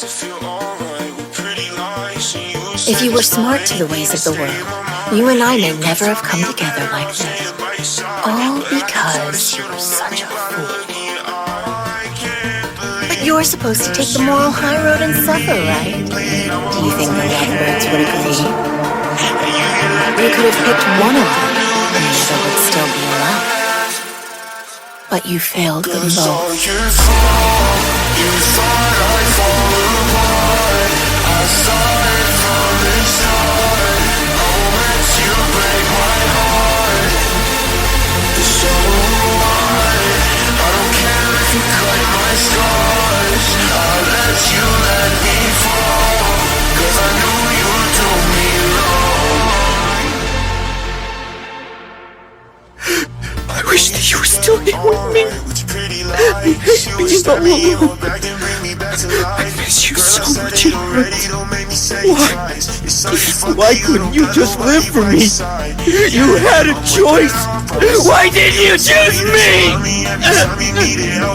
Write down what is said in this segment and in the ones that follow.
If you were smart to the ways of the world, you and I may never have come together like this. All because you were such a fool. But you're supposed to take the moral high road and suffer, right? Do you think the lovebirds would agree? You could have picked one of them, and the other would still be alive. But you failed them both. You thought I'd fall apart. I saw it from the start. I'll let you break my heart. So what? I don't care if you cut my scars. I'll let you let me fall. 'Cause I know you do me wrong. I wish that you were still here with me. Being alone. I miss you so much, it hurts. Why couldn't you just live for me? You had a choice. Why didn't you choose me?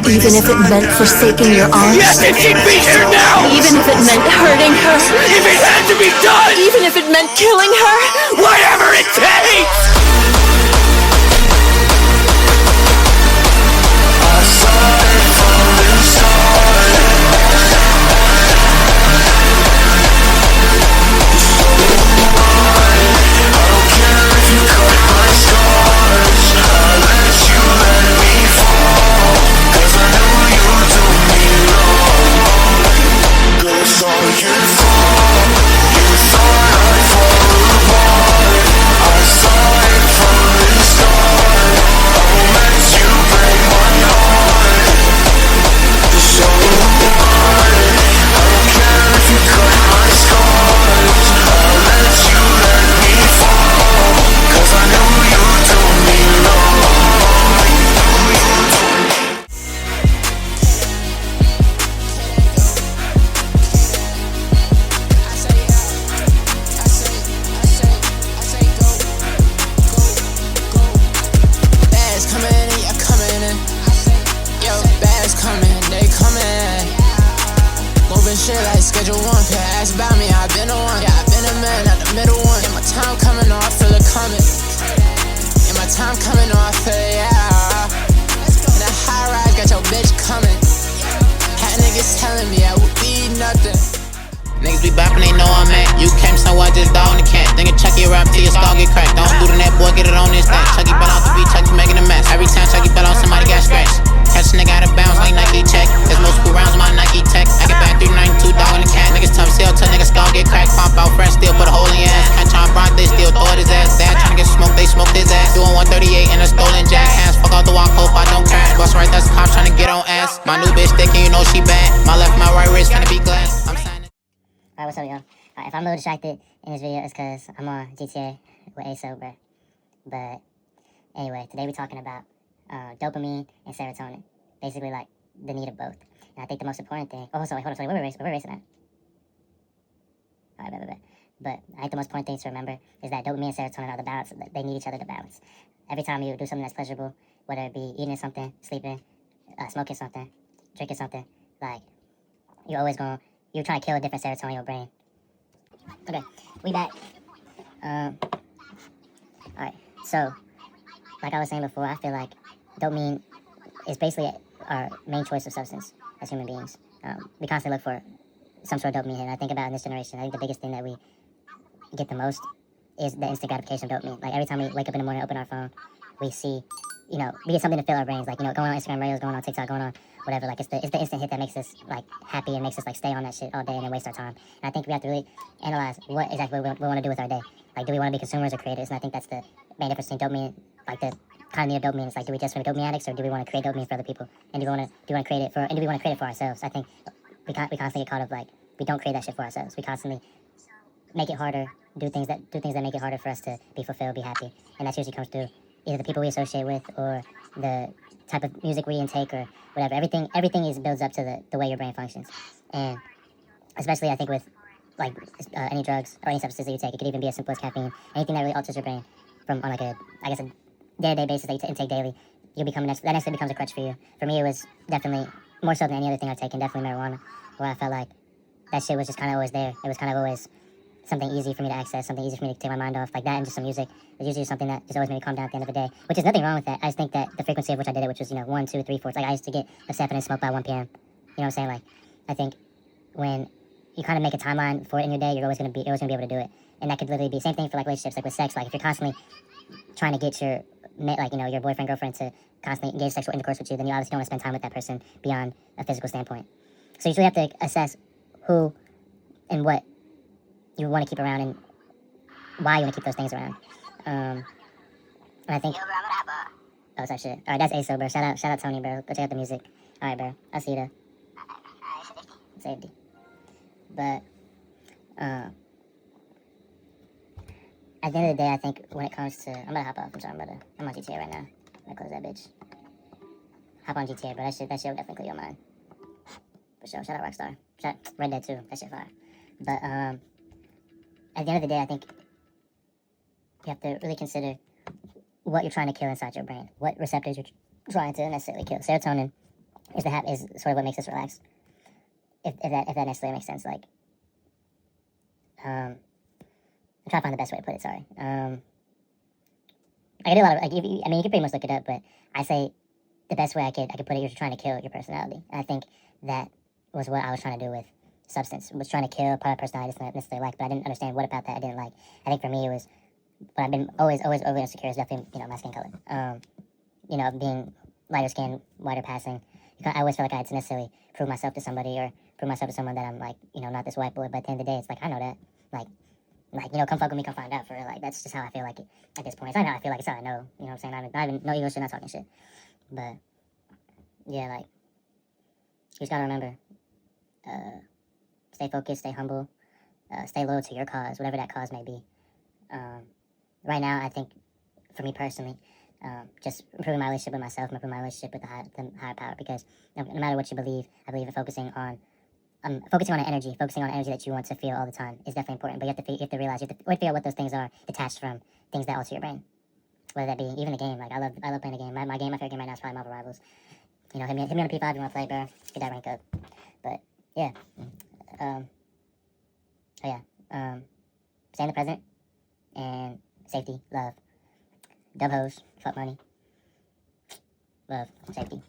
Even if it meant forsaking your arms. Yes, and she'd be here now. Even if it meant hurting her. If it had to be done. Even if it meant killing her. Whatever it takes. If I'm a little distracted in this video, it's because I'm on GTA with A-Sober. But anyway, today we're talking about dopamine and serotonin. Basically, like, the need of both. And I think the most important thing... Oh, sorry, hold on, where we're racing at? Alright, bet. But I think the most important thing to remember is that dopamine and serotonin are the balance. They need each other to balance. Every time you do something that's pleasurable, whether it be eating something, sleeping, smoking something, drinking something, like, you're always going... You're trying to kill a different serotonin in your brain. Okay, we back. Alright, so, like I was saying before, I feel like dopamine is basically our main choice of substance as human beings. We constantly look for some sort of dopamine, and I think about in this generation, I think the biggest thing that we get the most is the instant gratification of dopamine. Like, every time we wake up in the morning, open our phone, we see, we get something to fill our brains, like, going on Instagram Reels, going on TikTok, going on whatever. Like, it's the instant hit that makes us, like, happy and makes us, like, stay on that shit all day and then waste our time. And I think we have to really analyze what exactly we want to do with our day. Like, do we want to be consumers or creators? And I think that's the main difference between dopamine, like, the kind of need of dopamine. It's like, do we just want to be dopamine addicts, or do we want to create dopamine for other people? And do we want to create it for ourselves? I think we constantly get caught up, like, we don't create that shit for ourselves. We constantly make it harder, do things that make it harder for us to be fulfilled, be happy. And that usually comes through either the people we associate with or the type of music we intake or whatever. Everything builds up to the way your brain functions. And especially, I think, with, like, any drugs or any substances that you take, it could even be as simple as caffeine. Anything that really alters your brain from, on, like, a day-to-day basis that you intake daily, that next becomes a crutch for you. For me, it was definitely, more so than any other thing I've taken, definitely marijuana, where I felt like that shit was just kind of always there. It was kind of always something easy for me to access, something easy for me to take my mind off, like that, and just some music. It's usually something that just always made me calm down at the end of the day, which is nothing wrong with that. I just think that the frequency of which I did it, which was, 1, 2, 3, 4, like I used to get upset and smoke by 1 p.m. You know what I'm saying? Like, I think when you kind of make a timeline for it in your day, you're always gonna be able to do it. And that could literally be the same thing for like relationships, like with sex. Like if you're constantly trying to get your your boyfriend, girlfriend to constantly engage sexual intercourse with you, then you obviously don't want to spend time with that person beyond a physical standpoint. So you usually have to assess who and what you want to keep around and why you want to keep those things around. And I think. Oh, it's that shit. All right, that's ASO, bro. Shout out Tony, bro. Go check out the music. All right, bro. I'll see you there. Safety. But at the end of the day, I think when it comes to, I'm gonna hop off. I'm on GTA right now. I'm gonna close that bitch. Hop on GTA, bro. That shit will definitely clear your mind. For sure. Shout out Rockstar. Red Dead 2. That shit fire. But at the end of the day, I think you have to really consider what you're trying to kill inside your brain. What receptors you're trying to necessarily kill. Serotonin is sort of what makes us relax. If that necessarily makes sense. Like, I'm trying to find the best way to put it. Sorry. I could do a lot of. Like, you could pretty much look it up, but I say the best way I could put it. You're trying to kill your personality, and I think that was what I was trying to do with substance. Was trying to kill a part of personality I didn't necessarily like, but I didn't understand what about that I didn't like. I think for me it was, but I've been always overly insecure is definitely my skin color. Being lighter skin, wider passing. I always felt like I had to necessarily prove myself to somebody or prove myself to someone that I'm like, not this white boy. But at the end of the day, it's like I know that, come fuck with me, come find out for real. Like that's just how I feel like it at this point. It's not how I feel like it's how I know. You know what I'm saying? Not even no ego shit, not talking shit. But yeah, like you just gotta remember, stay focused, stay humble, stay loyal to your cause, whatever that cause may be. Right now, I think for me personally, just improving my relationship with myself, improving my relationship with the higher power. Because no matter what you believe, I believe in focusing on energy, focusing on energy that you want to feel all the time is definitely important. But you have to realize you have to figure out what those things are detached from things that alter your brain. Whether that be even a game, like I love playing a game. My favorite game right now is probably Marvel Rivals. Hit me on the P5 if you want to play, bro. Get that rank up. But yeah, stay in the present and safety, love, dub hoes, fuck money, love, safety.